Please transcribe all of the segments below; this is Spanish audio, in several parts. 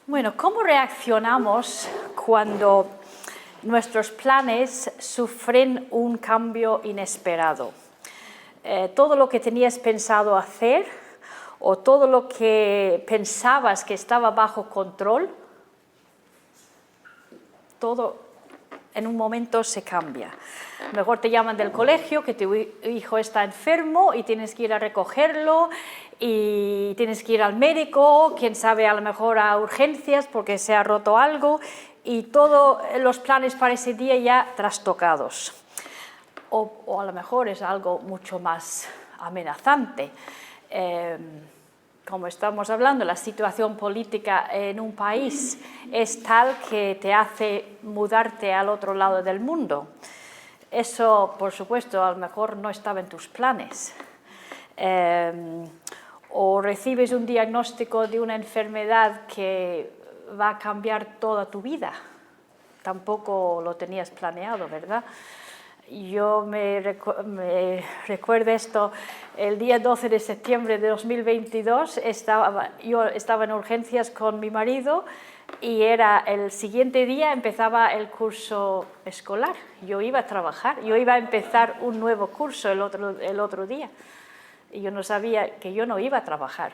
Bueno, ¿cómo reaccionamos cuando nuestros planes sufren un cambio inesperado? Todo lo que tenías pensado hacer o todo lo que pensabas que estaba bajo control, todo en un momento se cambia. A lo mejor te llaman del colegio que tu hijo está enfermo y tienes que ir a recogerlo y tienes que ir al médico, quién sabe, a lo mejor a urgencias porque se ha roto algo y todos los planes para ese día ya trastocados. O a lo mejor es algo mucho más amenazante. Como estamos hablando, la situación política en un país es tal que te hace mudarte al otro lado del mundo. Eso, por supuesto, a lo mejor no estaba en tus planes. O recibes un diagnóstico de una enfermedad que va a cambiar toda tu vida. Tampoco lo tenías planeado, ¿verdad? Yo me recuerdo esto, el día 12 de septiembre de 2022, yo estaba en urgencias con mi marido y era el siguiente día empezaba el curso escolar. Yo iba a trabajar, yo iba a empezar un nuevo curso el otro día. Y yo no sabía que yo no iba a trabajar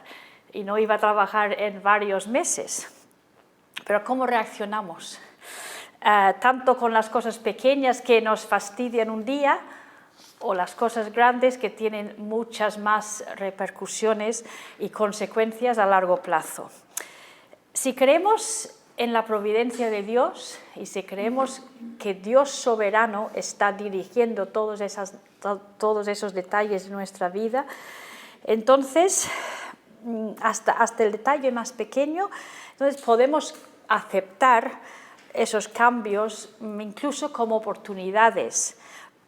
y no iba a trabajar en varios meses. Pero ¿cómo reaccionamos? Tanto con las cosas pequeñas que nos fastidian un día o las cosas grandes que tienen muchas más repercusiones y consecuencias a largo plazo. Si creemos en la providencia de Dios y si creemos que Dios soberano está dirigiendo todos esos detalles de nuestra vida, entonces hasta el detalle más pequeño, entonces podemos aceptar esos cambios incluso como oportunidades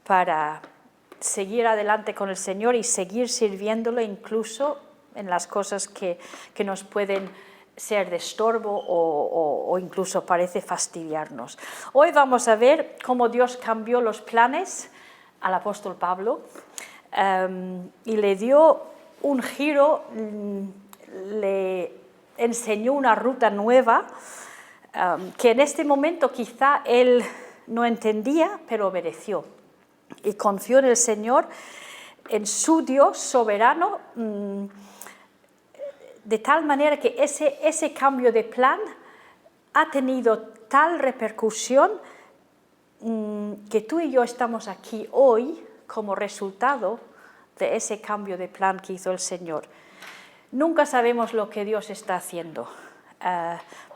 para seguir adelante con el Señor y seguir sirviéndole incluso en las cosas que nos pueden ser de estorbo o incluso parece fastidiarnos. Hoy vamos a ver cómo Dios cambió los planes al apóstol Pablo y le dio un giro, le enseñó una ruta nueva que en este momento quizá él no entendía, pero obedeció y confió en el Señor, en su Dios soberano, de tal manera que ese cambio de plan ha tenido tal repercusión que tú y yo estamos aquí hoy como resultado de ese cambio de plan que hizo el Señor. Nunca sabemos lo que Dios está haciendo,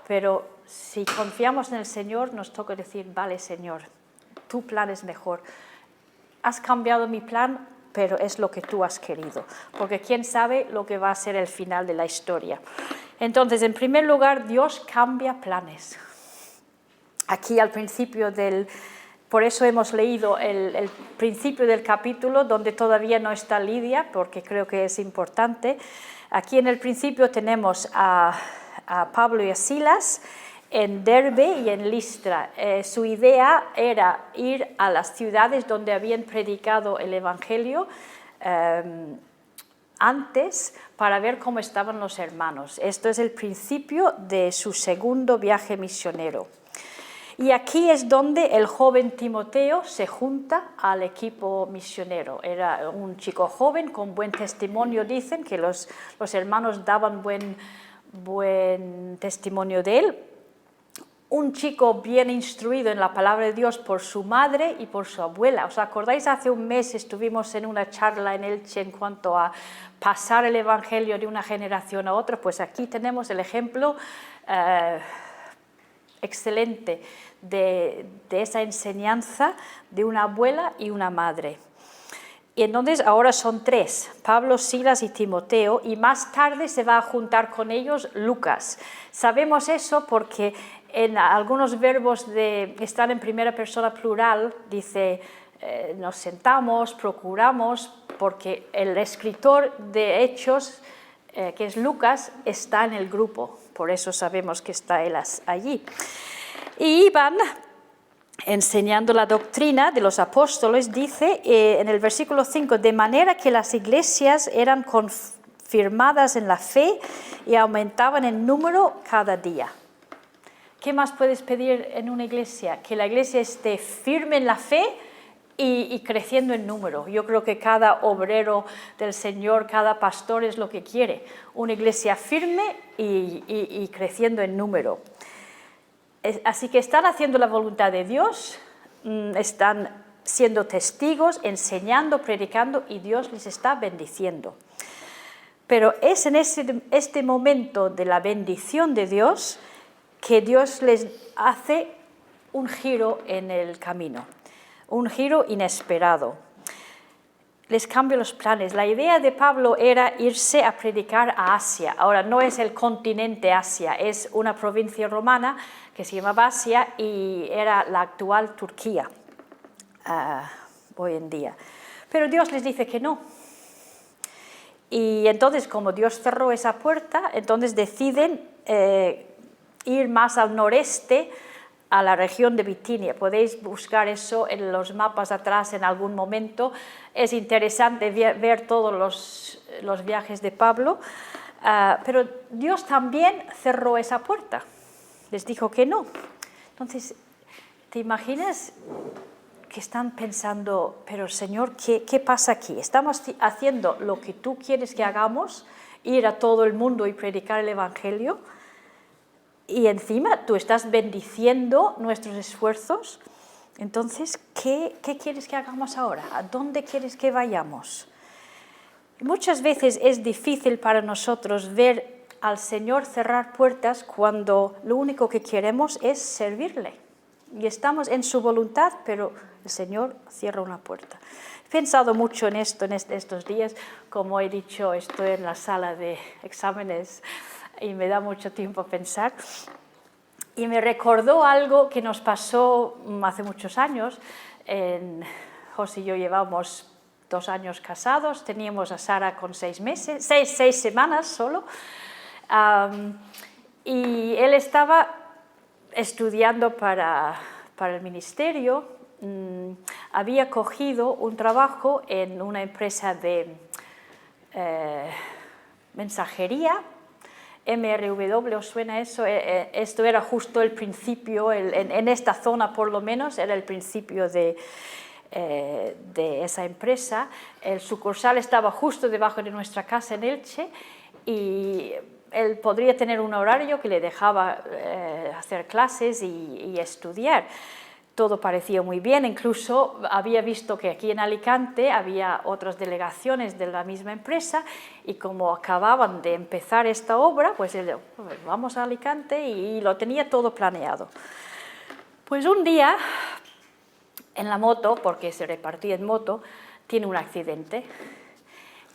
pero si confiamos en el Señor, nos toca decir, vale, Señor, tu plan es mejor. Has cambiado mi plan, pero es lo que tú has querido, porque quién sabe lo que va a ser el final de la historia. Entonces, en primer lugar, Dios cambia planes. Aquí al principio por eso hemos leído el principio del capítulo, donde todavía no está Lidia, porque creo que es importante. Aquí en el principio tenemos a Pablo y a Silas en Derbe y en Listra. Su idea era ir a las ciudades donde habían predicado el Evangelio antes para ver cómo estaban los hermanos. Esto es el principio de su segundo viaje misionero. Y aquí es donde el joven Timoteo se junta al equipo misionero. Era un chico joven con buen testimonio, dicen que los hermanos daban buen testimonio de él. Un chico bien instruido en la palabra de Dios por su madre y por su abuela. ¿Os acordáis? Hace un mes estuvimos en una charla en Elche en cuanto a pasar el Evangelio de una generación a otra. Pues aquí tenemos el ejemplo excelente de esa enseñanza de una abuela y una madre. Y entonces ahora son tres, Pablo, Silas y Timoteo, y más tarde se va a juntar con ellos Lucas. Sabemos eso porque en algunos verbos de estar en primera persona plural dice nos sentamos, procuramos, porque el escritor de Hechos, que es Lucas, está en el grupo, por eso sabemos que está él allí. Y iban enseñando la doctrina de los apóstoles, dice en el versículo 5, de manera que las iglesias eran confirmadas en la fe y aumentaban en número cada día. ¿Qué más puedes pedir en una iglesia? Que la iglesia esté firme en la fe y creciendo en número. Yo creo que cada obrero del Señor, cada pastor es lo que quiere. Una iglesia firme y creciendo en número. Así que están haciendo la voluntad de Dios, están siendo testigos, enseñando, predicando y Dios les está bendiciendo. Pero es en este momento de la bendición de Dios que Dios les hace un giro en el camino, un giro inesperado. Les cambia los planes. La idea de Pablo era irse a predicar a Asia. Ahora, no es el continente Asia, es una provincia romana que se llamaba Asia y era la actual Turquía hoy en día. Pero Dios les dice que no. Y entonces, como Dios cerró esa puerta, entonces deciden ir más al noreste, a la región de Bitinia. Podéis buscar eso en los mapas atrás en algún momento. Es interesante ver todos los viajes de Pablo, pero Dios también cerró esa puerta. Les dijo que no. Entonces, ¿te imaginas que están pensando, pero Señor, ¿qué pasa aquí? Estamos haciendo lo que tú quieres que hagamos, ir a todo el mundo y predicar el Evangelio, y encima tú estás bendiciendo nuestros esfuerzos. Entonces, ¿qué quieres que hagamos ahora? ¿A dónde quieres que vayamos? Muchas veces es difícil para nosotros ver al Señor cerrar puertas cuando lo único que queremos es servirle. Y estamos en su voluntad, pero el Señor cierra una puerta. He pensado mucho en esto en estos días. Como he dicho, estoy en la sala de exámenes y me da mucho tiempo a pensar. Y me recordó algo que nos pasó hace muchos años. José y yo llevamos 2 años casados, teníamos a Sara con 6 meses, 6 semanas solo. Y él estaba estudiando para el ministerio. Había cogido un trabajo en una empresa de mensajería. MRW, ¿os suena eso? Esto era justo el principio, en esta zona por lo menos, era el principio de esa empresa. El sucursal estaba justo debajo de nuestra casa en Elche y él podría tener un horario que le dejaba hacer clases y estudiar. Todo parecía muy bien, incluso había visto que aquí en Alicante había otras delegaciones de la misma empresa y como acababan de empezar esta obra, pues él dijo, vamos a Alicante y lo tenía todo planeado. Pues un día, en la moto, porque se repartía en moto, tiene un accidente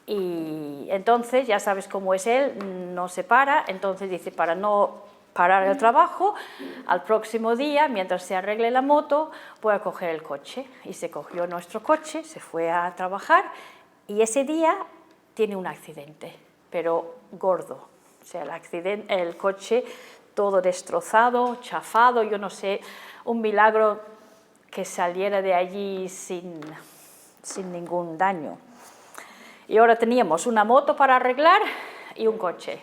y entonces, ya sabes cómo es él, no se para, entonces dice, para no parar el trabajo, al próximo día, mientras se arregle la moto, voy a coger el coche. Y se cogió nuestro coche, se fue a trabajar y ese día tiene un accidente, pero gordo. O sea, el coche todo destrozado, chafado, yo no sé, un milagro que saliera de allí sin ningún daño. Y ahora teníamos una moto para arreglar y un coche.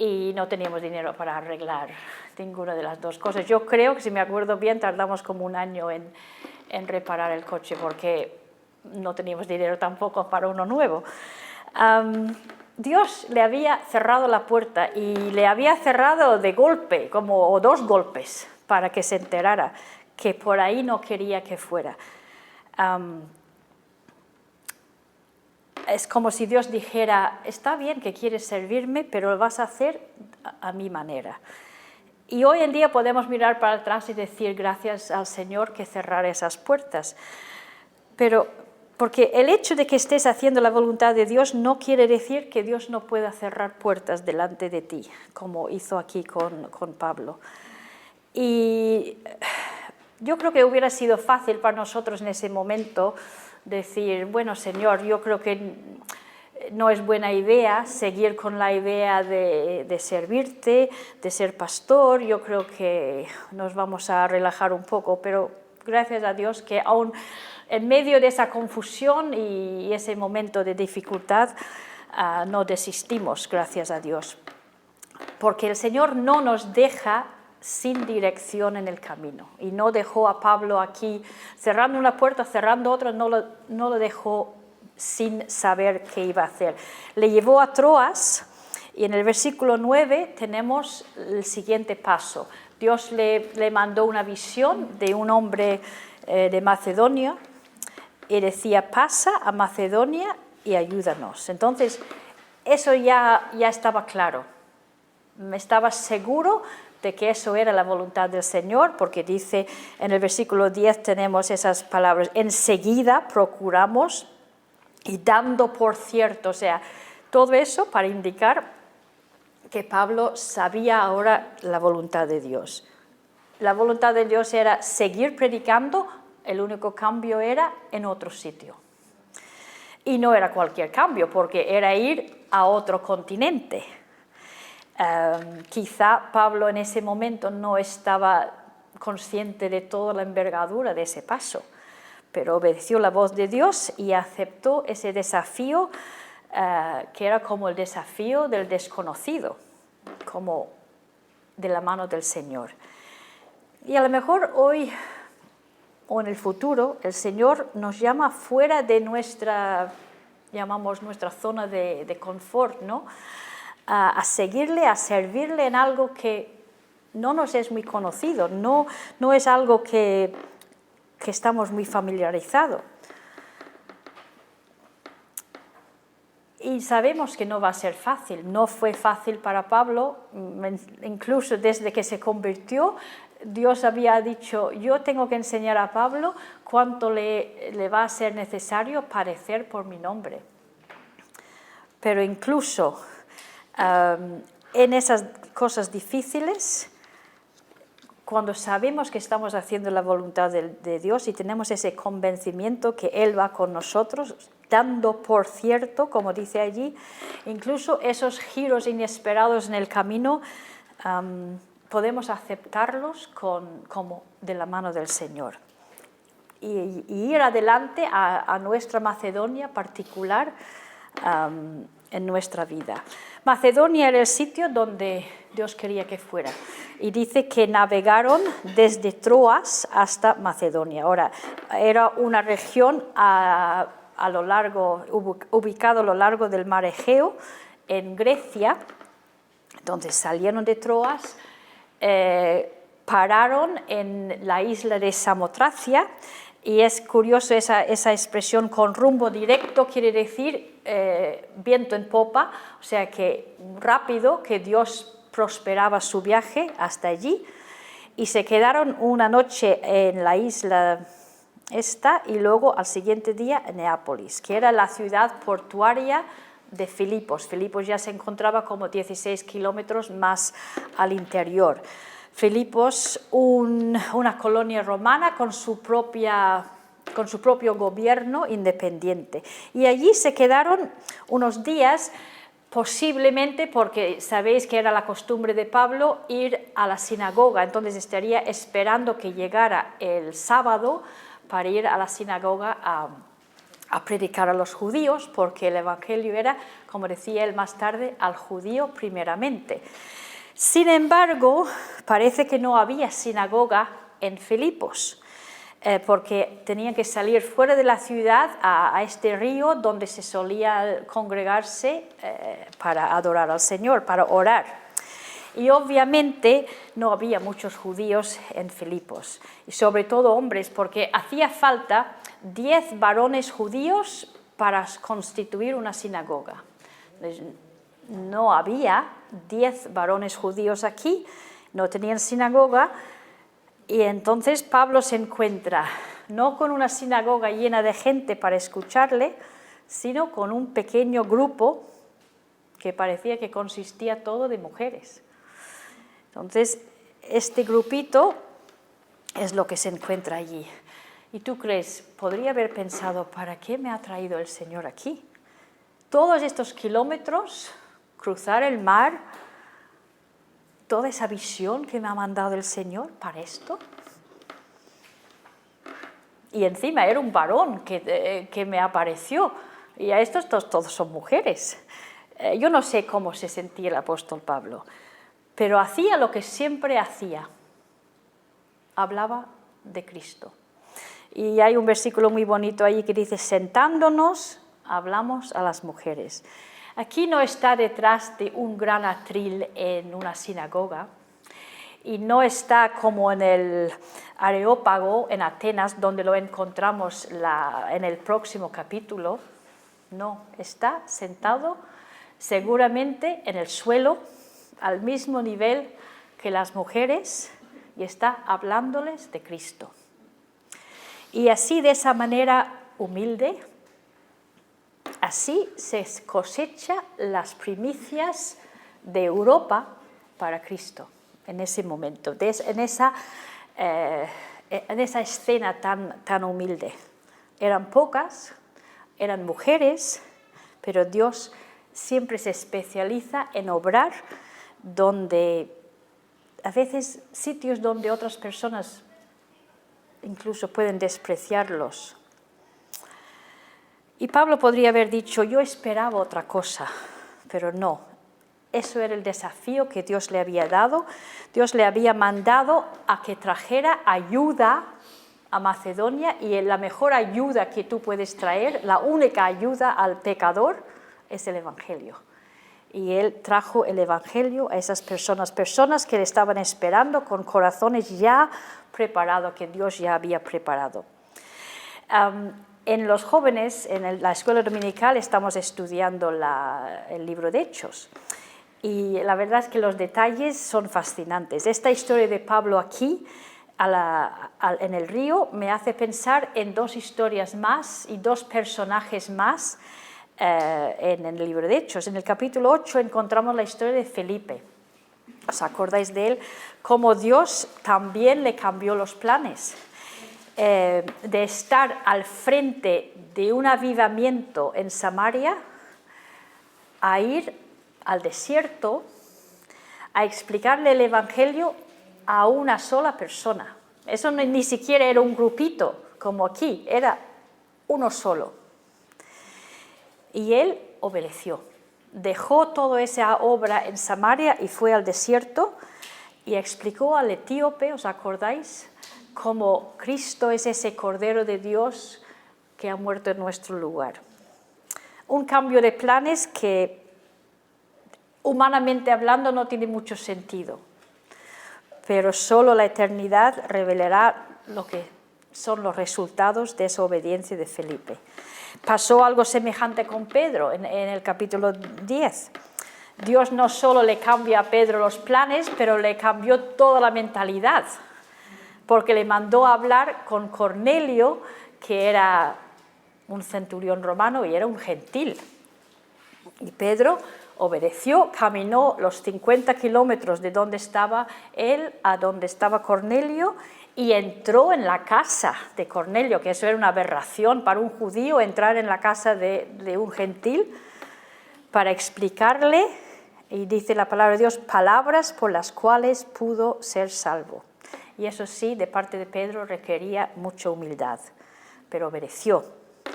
Y no teníamos dinero para arreglar ninguna de las dos cosas. Yo creo que, si me acuerdo bien, tardamos como 1 año en reparar el coche porque no teníamos dinero tampoco para uno nuevo. Dios le había cerrado la puerta y le había cerrado de golpe, como 2 golpes, para que se enterara que por ahí no quería que fuera. Es como si Dios dijera, está bien que quieres servirme, pero lo vas a hacer a mi manera. Y hoy en día podemos mirar para atrás y decir gracias al Señor que cerrara esas puertas. Pero porque el hecho de que estés haciendo la voluntad de Dios no quiere decir que Dios no pueda cerrar puertas delante de ti, como hizo aquí con Pablo. Y yo creo que hubiera sido fácil para nosotros en ese momento decir, bueno, Señor, yo creo que no es buena idea seguir con la idea de servirte, de ser pastor, yo creo que nos vamos a relajar un poco, pero gracias a Dios que aún en medio de esa confusión y ese momento de dificultad no desistimos, gracias a Dios. Porque el Señor no nos deja sin dirección en el camino. Y no dejó a Pablo aquí cerrando una puerta, cerrando otra, no lo dejó sin saber qué iba a hacer. Le llevó a Troas y en el versículo 9 tenemos el siguiente paso. Dios le mandó una visión de un hombre de Macedonia y decía, pasa a Macedonia y ayúdanos. Entonces, eso ya estaba claro. Me estaba seguro de que eso era la voluntad del Señor, porque dice en el versículo 10 tenemos esas palabras, enseguida procuramos y dando por cierto, o sea, todo eso para indicar que Pablo sabía ahora la voluntad de Dios. La voluntad de Dios era seguir predicando, el único cambio era en otro sitio. Y no era cualquier cambio, porque era ir a otro continente. Quizá Pablo en ese momento no estaba consciente de toda la envergadura de ese paso, pero obedeció la voz de Dios y aceptó ese desafío que era como el desafío del desconocido, como de la mano del Señor. Y a lo mejor hoy o en el futuro el Señor nos llama fuera de nuestra zona de confort, ¿no? A seguirle, a servirle en algo que no nos es muy conocido, no es algo que estamos muy familiarizados. Y sabemos que no va a ser fácil, no fue fácil para Pablo, incluso desde que se convirtió, Dios había dicho, yo tengo que enseñar a Pablo cuánto le va a ser necesario padecer por mi nombre. Pero incluso en esas cosas difíciles, cuando sabemos que estamos haciendo la voluntad de Dios y tenemos ese convencimiento que Él va con nosotros, dando por cierto, como dice allí, incluso esos giros inesperados en el camino, podemos aceptarlos como de la mano del Señor. Y ir adelante a nuestra Macedonia particular en nuestra vida. Macedonia era el sitio donde Dios quería que fuera. Y dice que navegaron desde Troas hasta Macedonia. Ahora, era una región ubicado a lo largo del mar Egeo, en Grecia. Entonces salieron de Troas, pararon en la isla de Samotracia, y es curioso esa expresión con rumbo directo, quiere decir viento en popa, o sea que rápido, que Dios prosperaba su viaje hasta allí, y se quedaron una noche en la isla esta y luego al siguiente día en Neápolis, que era la ciudad portuaria de Filipos. Filipos ya se encontraba como 16 kilómetros más al interior. Filipos, una colonia romana con su propio gobierno independiente. Y allí se quedaron unos días, posiblemente porque sabéis que era la costumbre de Pablo ir a la sinagoga, entonces estaría esperando que llegara el sábado para ir a la sinagoga a predicar a los judíos, porque el evangelio era, como decía él más tarde, al judío primeramente. Sin embargo, parece que no había sinagoga en Filipos, porque tenían que salir fuera de la ciudad a este río donde se solía congregarse para adorar al Señor, para orar. Y obviamente no había muchos judíos en Filipos, y sobre todo hombres, porque hacía falta 10 varones judíos para constituir una sinagoga. Entonces, no había 10 varones judíos aquí, no tenían sinagoga, y entonces Pablo se encuentra no con una sinagoga llena de gente para escucharle, sino con un pequeño grupo que parecía que consistía todo de mujeres. Entonces, este grupito es lo que se encuentra allí. ¿Y tú crees, podría haber pensado, ¿para qué me ha traído el Señor aquí? Todos estos kilómetros, cruzar el mar, toda esa visión que me ha mandado el Señor, ¿para esto? Y encima era un varón que me apareció, y a estos todos son mujeres. Yo no sé cómo se sentía el apóstol Pablo, pero hacía lo que siempre hacía, hablaba de Cristo. Y hay un versículo muy bonito ahí que dice, sentándonos, hablamos a las mujeres. Aquí no está detrás de un gran atril en una sinagoga, y no está como en el Areópago en Atenas, donde lo encontramos en el próximo capítulo. No, está sentado seguramente en el suelo, al mismo nivel que las mujeres, y está hablándoles de Cristo. Y así, de esa manera humilde, así se cosecha las primicias de Europa para Cristo. En ese momento, en esa escena tan humilde. Eran pocas, eran mujeres, pero Dios siempre se especializa en obrar donde, a veces, sitios donde otras personas incluso pueden despreciarlos. Y Pablo podría haber dicho, yo esperaba otra cosa, pero no. Eso era el desafío que Dios le había dado. Dios le había mandado a que trajera ayuda a Macedonia, y la mejor ayuda que tú puedes traer, la única ayuda al pecador, es el Evangelio. Y él trajo el Evangelio a esas personas que le estaban esperando con corazones ya preparados, que Dios ya había preparado. En los jóvenes, en la escuela dominical, estamos estudiando el libro de Hechos. Y la verdad es que los detalles son fascinantes. Esta historia de Pablo aquí, en el río, me hace pensar en dos historias más y dos personajes más en el libro de Hechos. En el capítulo 8 encontramos la historia de Felipe. ¿Os acordáis de él? Cómo Dios también le cambió los planes. De estar al frente de un avivamiento en Samaria a ir al desierto a explicarle el Evangelio a una sola persona. Eso ni siquiera era un grupito como aquí, era uno solo. Y él obedeció, dejó toda esa obra en Samaria y fue al desierto y explicó al etíope, ¿os acordáis? Cómo Cristo es ese Cordero de Dios que ha muerto en nuestro lugar. Un cambio de planes que, humanamente hablando, no tiene mucho sentido, pero solo la eternidad revelará lo que son los resultados de esa obediencia de Felipe. Pasó algo semejante con Pedro en el capítulo 10. Dios no solo le cambia a Pedro los planes, pero le cambió toda la mentalidad, porque le mandó a hablar con Cornelio, que era un centurión romano y era un gentil. Y Pedro obedeció, caminó los 50 kilómetros de donde estaba él a donde estaba Cornelio y entró en la casa de Cornelio, que eso era una aberración para un judío, entrar en la casa de un gentil, para explicarle, y dice la palabra de Dios, palabras por las cuales pudo ser salvo. Y eso sí, de parte de Pedro requería mucha humildad, pero obedeció.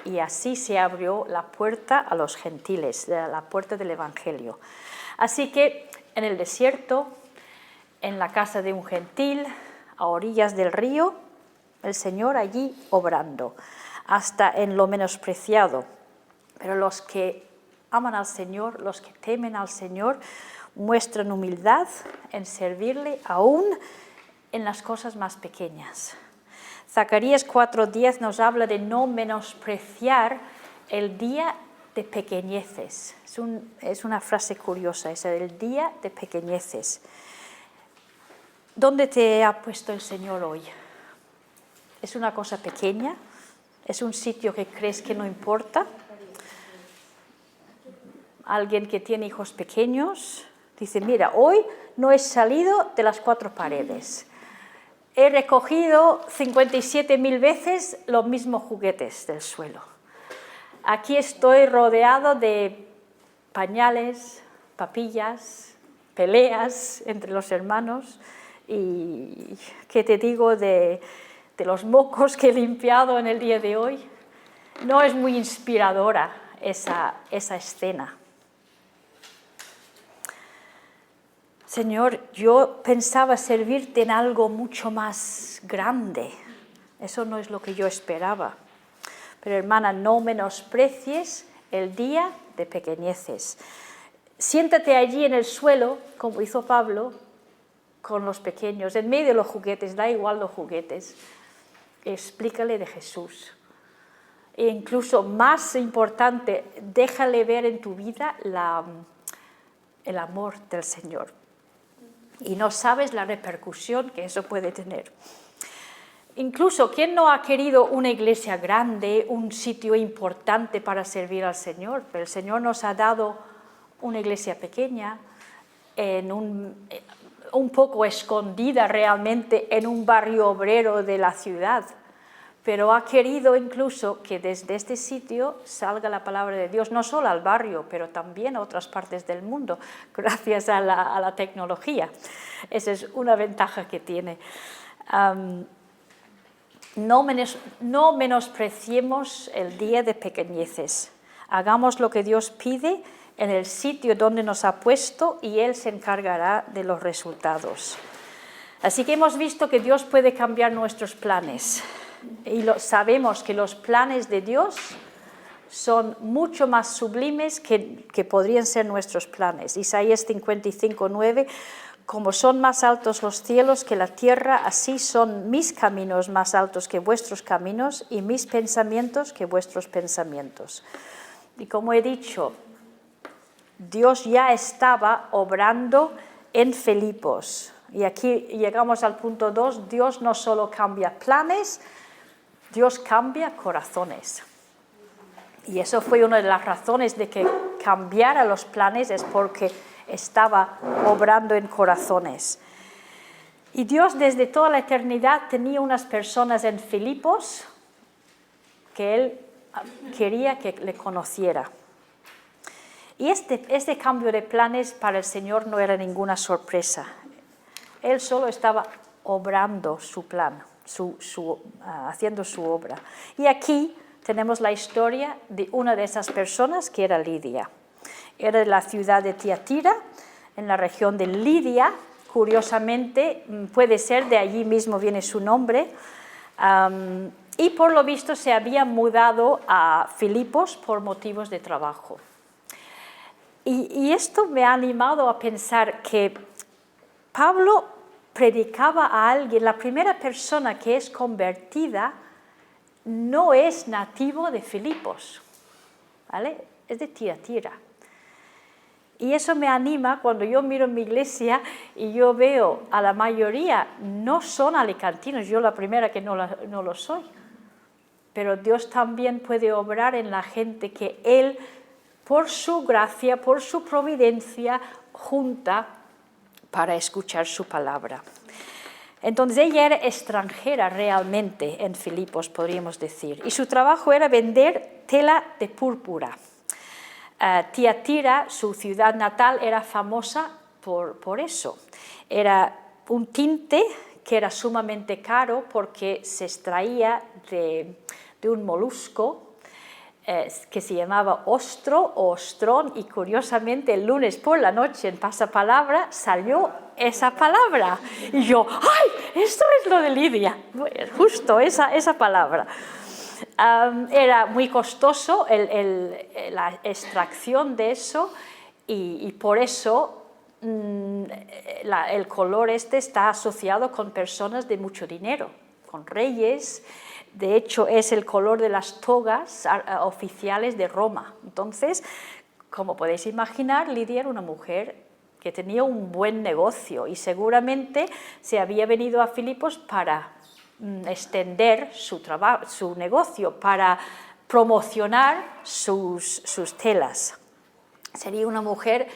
Y así se abrió la puerta a los gentiles, la puerta del Evangelio. Así que en el desierto, en la casa de un gentil, a orillas del río, el Señor allí obrando, hasta en lo menospreciado. Pero los que aman al Señor, los que temen al Señor, muestran humildad en servirle aún en las cosas más pequeñas. Zacarías 4:10 nos habla de no menospreciar el día de pequeñeces. Es una frase curiosa esa, el día de pequeñeces. ¿Dónde te ha puesto el Señor hoy? ¿Es una cosa pequeña? ¿Es un sitio que crees que no importa? Alguien que tiene hijos pequeños dice, mira, hoy no he salido de las 4 paredes. He recogido 57.000 veces los mismos juguetes del suelo. Aquí estoy rodeado de pañales, papillas, peleas entre los hermanos y ¿qué te digo de los mocos que he limpiado en el día de hoy? No es muy inspiradora esa escena. Señor, yo pensaba servirte en algo mucho más grande. Eso no es lo que yo esperaba. Pero hermana, no menosprecies el día de pequeñeces. Siéntate allí en el suelo, como hizo Pablo, con los pequeños, en medio de los juguetes, da igual los juguetes. Explícale de Jesús. E incluso más importante, déjale ver en tu vida el amor del Señor. Y no sabes la repercusión que eso puede tener. Incluso, ¿quién no ha querido una iglesia grande, un sitio importante para servir al Señor? Pero el Señor nos ha dado una iglesia pequeña, un poco escondida realmente en un barrio obrero de la ciudad. Pero ha querido incluso que desde este sitio salga la palabra de Dios, no solo al barrio, pero también a otras partes del mundo, gracias a la tecnología. Esa es una ventaja que tiene. No menospreciemos el día de pequeñeces. Hagamos lo que Dios pide en el sitio donde nos ha puesto y Él se encargará de los resultados. Así que hemos visto que Dios puede cambiar nuestros planes. Y sabemos que los planes de Dios son mucho más sublimes que podrían ser nuestros planes. Isaías 55:9, como son más altos los cielos que la tierra, así son mis caminos más altos que vuestros caminos y mis pensamientos que vuestros pensamientos. Y como he dicho, Dios ya estaba obrando en Filipos. Y aquí llegamos al punto 2, Dios no solo cambia planes, Dios cambia corazones. Y eso fue una de las razones de que cambiara los planes, es porque estaba obrando en corazones. Y Dios desde toda la eternidad tenía unas personas en Filipos que Él quería que le conociera. Y este cambio de planes para el Señor no era ninguna sorpresa. Él solo estaba obrando su plan, haciendo su obra. Y aquí tenemos la historia de una de esas personas que era Lidia. Era de la ciudad de Tiatira, en la región de Lidia. Curiosamente, puede ser de allí mismo viene su nombre. Y por lo visto se había mudado a Filipos por motivos de trabajo. Y esto me ha animado a pensar que Pablo predicaba a alguien, la primera persona que es convertida no es nativo de Filipos, ¿vale? Es de Tiatira. Y eso me anima cuando yo miro mi iglesia y yo veo a la mayoría no son alicantinos, yo la primera que no lo soy. Pero Dios también puede obrar en la gente que Él, por su gracia, por su providencia, junta para escuchar su palabra. Entonces ella era extranjera realmente en Filipos, podríamos decir, y su trabajo era vender tela de púrpura. Tiatira, su ciudad natal, era famosa por eso. Era un tinte que era sumamente caro porque se extraía de un molusco que se llamaba ostro o ostrón, y curiosamente el lunes por la noche en Pasapalabra salió esa palabra. Y yo, ¡ay! Esto es lo de Lidia, justo esa palabra. Era muy costoso la extracción de eso y por eso el color está asociado con personas de mucho dinero, con reyes. De hecho, es el color de las togas oficiales de Roma. Entonces, como podéis imaginar, Lidia era una mujer que tenía un buen negocio y seguramente se había venido a Filipos para extender su negocio, para promocionar sus telas. Sería una mujer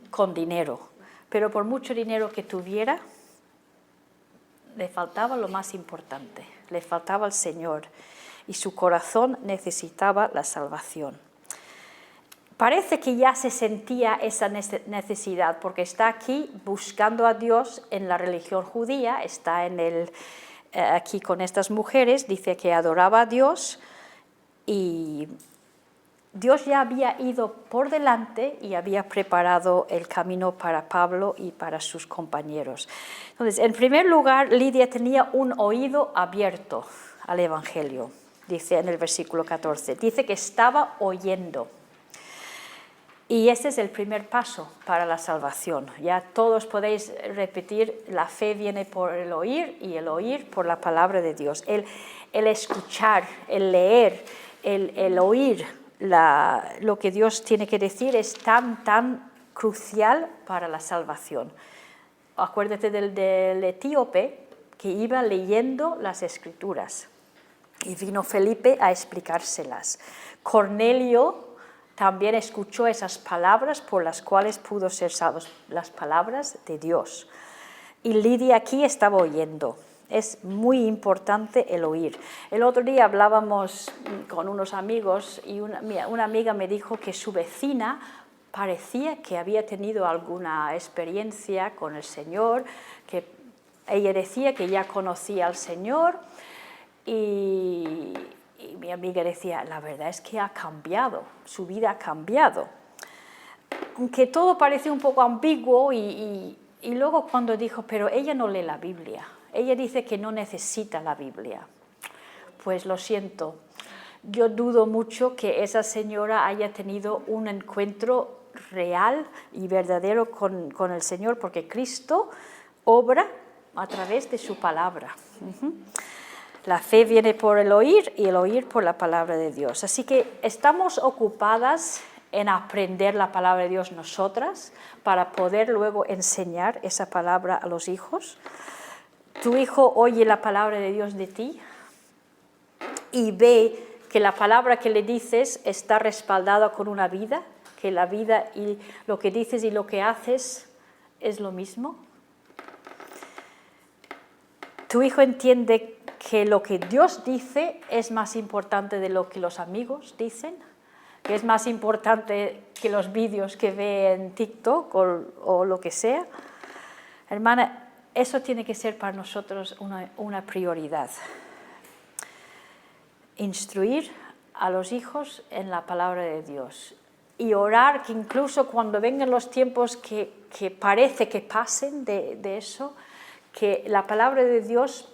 con dinero, pero por mucho dinero que tuviera, le faltaba lo más importante, le faltaba el Señor y su corazón necesitaba la salvación. Parece que ya se sentía esa necesidad porque está aquí buscando a Dios en la religión judía, está aquí con estas mujeres, dice que adoraba a Dios y Dios ya había ido por delante y había preparado el camino para Pablo y para sus compañeros. Entonces, en primer lugar, Lidia tenía un oído abierto al Evangelio, dice en el versículo 14. Dice que estaba oyendo. Y ese es el primer paso para la salvación. Ya todos podéis repetir, la fe viene por el oír y el oír por la palabra de Dios. El escuchar, el leer, el oír lo que Dios tiene que decir es tan crucial para la salvación. Acuérdate del etíope que iba leyendo las Escrituras y vino Felipe a explicárselas. Cornelio también escuchó esas palabras por las cuales pudo ser salvos, las palabras de Dios. Y Lidia aquí estaba oyendo. Es muy importante el oír. El otro día hablábamos con unos amigos y una amiga me dijo que su vecina parecía que había tenido alguna experiencia con el Señor, que ella decía que ya conocía al Señor y mi amiga decía, la verdad es que ha cambiado, su vida ha cambiado. Aunque todo parece un poco ambiguo y luego cuando dijo, pero ella no lee la Biblia, ella dice que no necesita la Biblia. Pues lo siento, yo dudo mucho que esa señora haya tenido un encuentro real y verdadero con el Señor, porque Cristo obra a través de su palabra. La fe viene por el oír y el oír por la palabra de Dios. Así que estamos ocupadas en aprender la palabra de Dios nosotras para poder luego enseñar esa palabra a los hijos. Tu hijo oye la palabra de Dios de ti y ve que la palabra que le dices está respaldada con una vida, que la vida y lo que dices y lo que haces es lo mismo. Tu hijo entiende que lo que Dios dice es más importante de lo que los amigos dicen, que es más importante que los vídeos que ve en TikTok o lo que sea. Hermana, eso tiene que ser para nosotros una prioridad. Instruir a los hijos en la palabra de Dios y orar que incluso cuando vengan los tiempos que parece que pasen de eso, que la palabra de Dios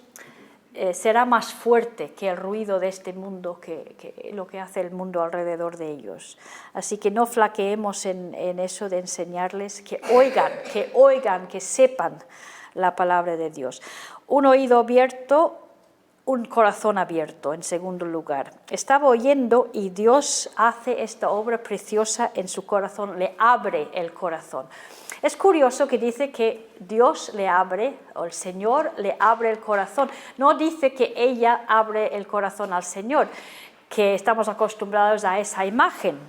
será más fuerte que el ruido de este mundo, que lo que hace el mundo alrededor de ellos. Así que no flaqueemos en eso de enseñarles, que oigan, que sepan la palabra de Dios. Un oído abierto, un corazón abierto, en segundo lugar. Estaba oyendo y Dios hace esta obra preciosa en su corazón, le abre el corazón. Es curioso que dice que Dios le abre, o el Señor le abre el corazón. No dice que ella abre el corazón al Señor, que estamos acostumbrados a esa imagen,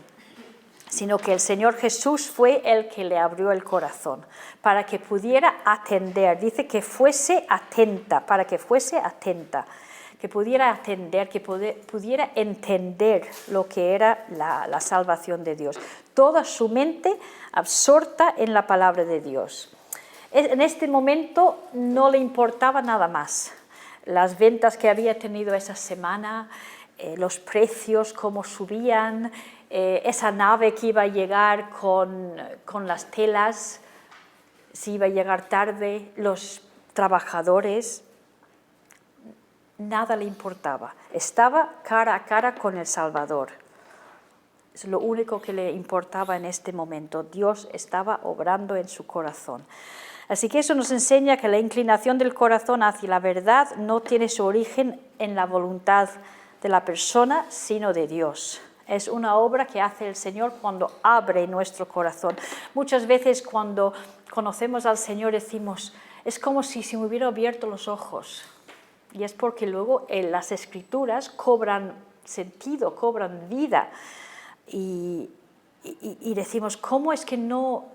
sino que el Señor Jesús fue el que le abrió el corazón para que pudiera atender. Dice que fuese atenta, para que fuese atenta, que pudiera atender, que pudiera entender lo que era la salvación de Dios. Toda su mente absorta en la palabra de Dios. En este momento no le importaba nada más. Las ventas que había tenido esa semana, los precios, cómo subían, esa nave que iba a llegar con las telas, si iba a llegar tarde, los trabajadores. Nada le importaba. Estaba cara a cara con el Salvador. Es lo único que le importaba en este momento. Dios estaba obrando en su corazón. Así que eso nos enseña que la inclinación del corazón hacia la verdad no tiene su origen en la voluntad de la persona, sino de Dios. Es una obra que hace el Señor cuando abre nuestro corazón. Muchas veces cuando conocemos al Señor decimos, es como si se me hubieran abierto los ojos. Y es porque luego las Escrituras cobran sentido, cobran vida. Y decimos, ¿cómo es que no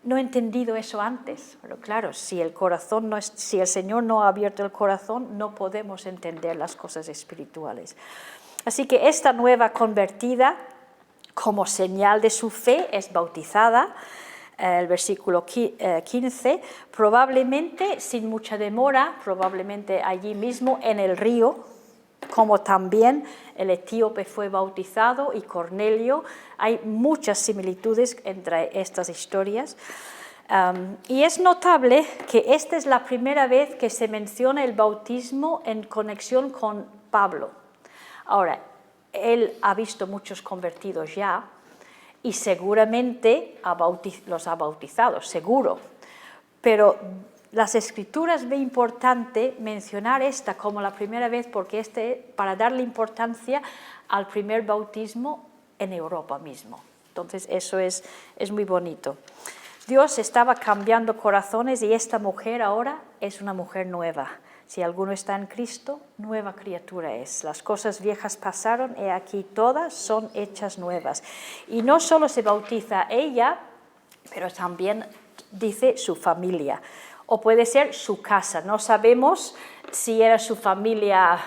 he entendido eso antes? Pero claro, si el Señor no ha abierto el corazón, no podemos entender las cosas espirituales. Así que esta nueva convertida, como señal de su fe, es bautizada. El versículo 15, probablemente sin mucha demora, probablemente allí mismo en el río, como también el etíope fue bautizado y Cornelio. Hay muchas similitudes entre estas historias. Y es notable que esta es la primera vez que se menciona el bautismo en conexión con Pablo. Ahora, él ha visto muchos convertidos ya y seguramente los ha bautizado, seguro. Pero las Escrituras ven importante mencionar esta como la primera vez porque para darle importancia al primer bautismo en Europa mismo. Entonces eso es muy bonito. Dios estaba cambiando corazones y esta mujer ahora es una mujer nueva. Si alguno está en Cristo, nueva criatura es. Las cosas viejas pasaron y aquí todas son hechas nuevas. Y no solo se bautiza ella, pero también dice su familia. O puede ser su casa. No sabemos si era su familia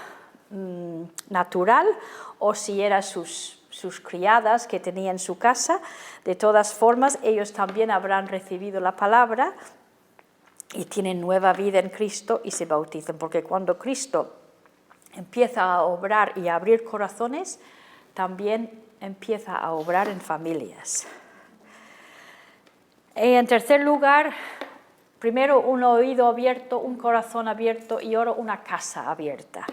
natural o si eran sus criadas que tenía en su casa. De todas formas, ellos también habrán recibido la palabra y tienen nueva vida en Cristo y se bautizan, porque cuando Cristo empieza a obrar y a abrir corazones, también empieza a obrar en familias. En tercer lugar, primero un oído abierto, un corazón abierto y ahora una casa abierta.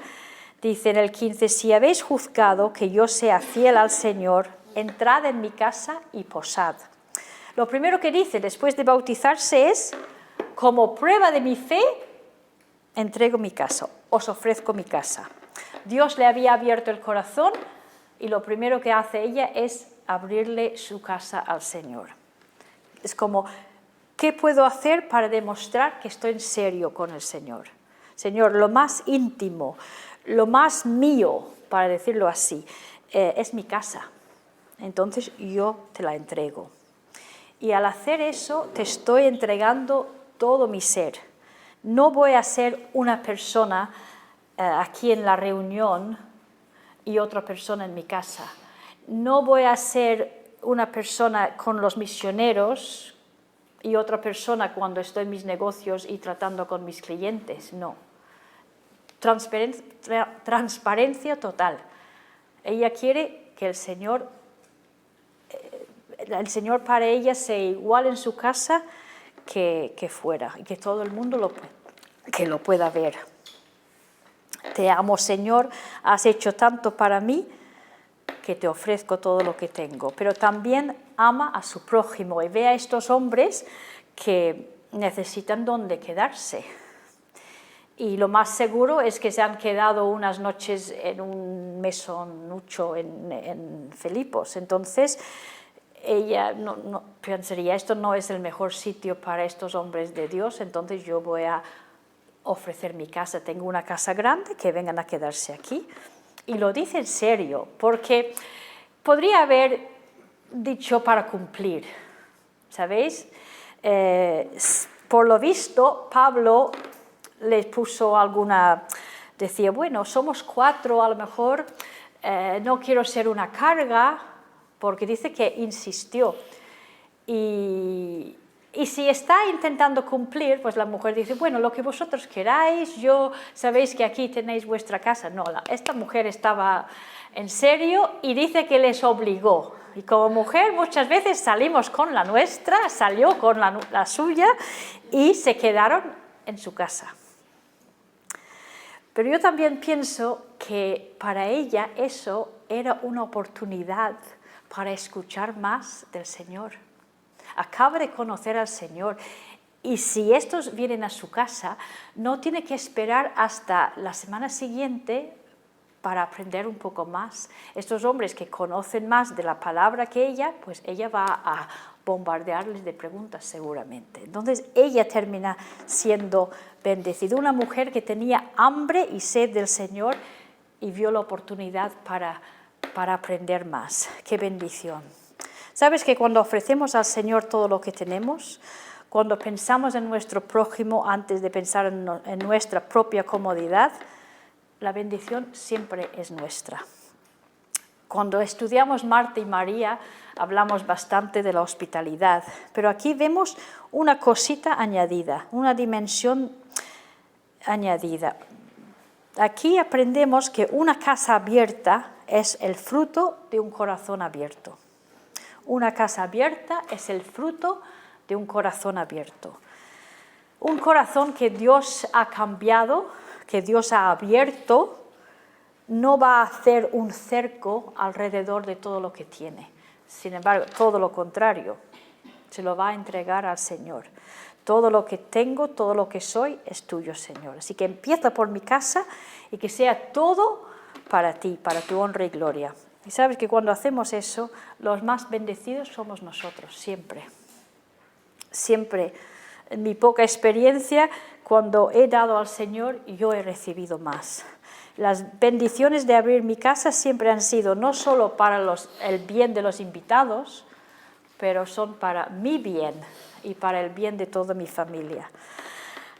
Dice en el 15, si habéis juzgado que yo sea fiel al Señor, entrad en mi casa y posad. Lo primero que dice después de bautizarse es, como prueba de mi fe, entrego mi casa, os ofrezco mi casa. Dios le había abierto el corazón y lo primero que hace ella es abrirle su casa al Señor. Es como, ¿qué puedo hacer para demostrar que estoy en serio con el Señor? Señor, lo más íntimo, lo más mío, para decirlo así, es mi casa. Entonces yo te la entrego. Y al hacer eso te estoy entregando todo mi ser. No voy a ser una persona aquí en la reunión y otra persona en mi casa. No voy a ser una persona con los misioneros y otra persona cuando estoy en mis negocios y tratando con mis clientes. No. Transparencia total. Ella quiere que el Señor para ella sea igual en su casa que fuera y que todo el mundo lo pueda ver. Te amo, Señor, has hecho tanto para mí que te ofrezco todo lo que tengo. Pero también ama a su prójimo y ve a estos hombres que necesitan dónde quedarse. Y lo más seguro es que se han quedado unas noches en un mesonucho en Filipos. Entonces, ella no pensaría, esto no es el mejor sitio para estos hombres de Dios, entonces yo voy a ofrecer mi casa. Tengo una casa grande, que vengan a quedarse aquí. Y lo dice en serio, porque podría haber dicho para cumplir, ¿sabéis? Por lo visto, Pablo les puso decía, bueno, somos 4, a lo mejor no quiero ser una carga, porque dice que insistió. Y si está intentando cumplir, pues la mujer dice, bueno, lo que vosotros queráis, sabéis que aquí tenéis vuestra casa. No, esta mujer estaba en serio y dice que les obligó. Y como mujer muchas veces salimos con la nuestra, salió con la suya y se quedaron en su casa. Pero yo también pienso que para ella eso era una oportunidad para escuchar más del Señor. Acaba de conocer al Señor y si estos vienen a su casa, no tiene que esperar hasta la semana siguiente para aprender un poco más. Estos hombres que conocen más de la palabra que ella, pues ella va a bombardearles de preguntas seguramente. Entonces ella termina siendo bendecida, una mujer que tenía hambre y sed del Señor y vio la oportunidad para aprender más. ¡Qué bendición! ¿Sabes que cuando ofrecemos al Señor todo lo que tenemos, cuando pensamos en nuestro prójimo antes de pensar en nuestra propia comodidad, la bendición siempre es nuestra? Cuando estudiamos Marta y María, hablamos bastante de la hospitalidad, pero aquí vemos una cosita añadida, una dimensión añadida. Aquí aprendemos que una casa abierta es el fruto de un corazón abierto. Una casa abierta es el fruto de un corazón abierto. Un corazón que Dios ha cambiado, que Dios ha abierto, no va a hacer un cerco alrededor de todo lo que tiene. Sin embargo, todo lo contrario, se lo va a entregar al Señor. Todo lo que tengo, todo lo que soy, es tuyo, Señor. Así que empieza por mi casa y que sea todo para ti, para tu honra y gloria. Y sabes que cuando hacemos eso, los más bendecidos somos nosotros, siempre. Siempre. En mi poca experiencia, cuando he dado al Señor, yo he recibido más. Las bendiciones de abrir mi casa siempre han sido no solo para el bien de los invitados, pero son para mi bien y para el bien de toda mi familia.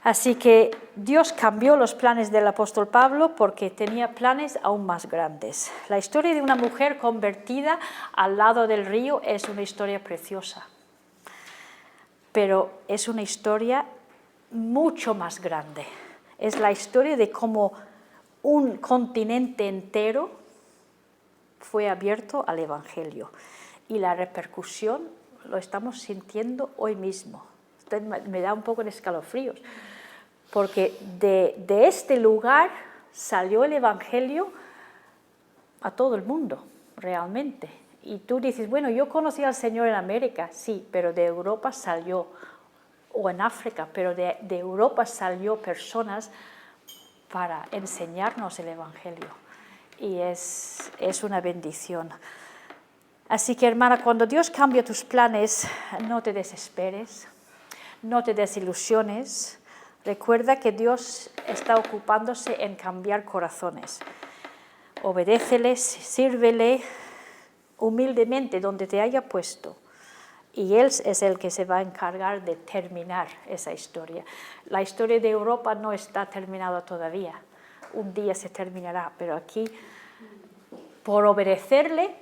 Así que Dios cambió los planes del apóstol Pablo porque tenía planes aún más grandes. La historia de una mujer convertida al lado del río es una historia preciosa, pero es una historia mucho más grande. Es la historia de cómo un continente entero fue abierto al Evangelio. Y la repercusión lo estamos sintiendo hoy mismo. Me da un poco de escalofríos, porque de este lugar salió el Evangelio a todo el mundo, realmente. Y tú dices, bueno, yo conocí al Señor en América, sí, pero de Europa salió, o en África, pero de Europa salió personas para enseñarnos el Evangelio. Y es una bendición. Así que, hermana, cuando Dios cambia tus planes, no te desesperes, no te desilusiones. Recuerda que Dios está ocupándose en cambiar corazones. Obedécele, sírvele humildemente donde te haya puesto. Y Él es el que se va a encargar de terminar esa historia. La historia de Europa no está terminada todavía. Un día se terminará, pero aquí, por obedecerle,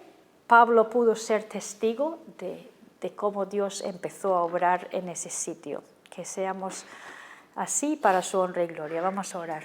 Pablo pudo ser testigo de cómo Dios empezó a obrar en ese sitio. Que seamos así para su honra y gloria. Vamos a orar.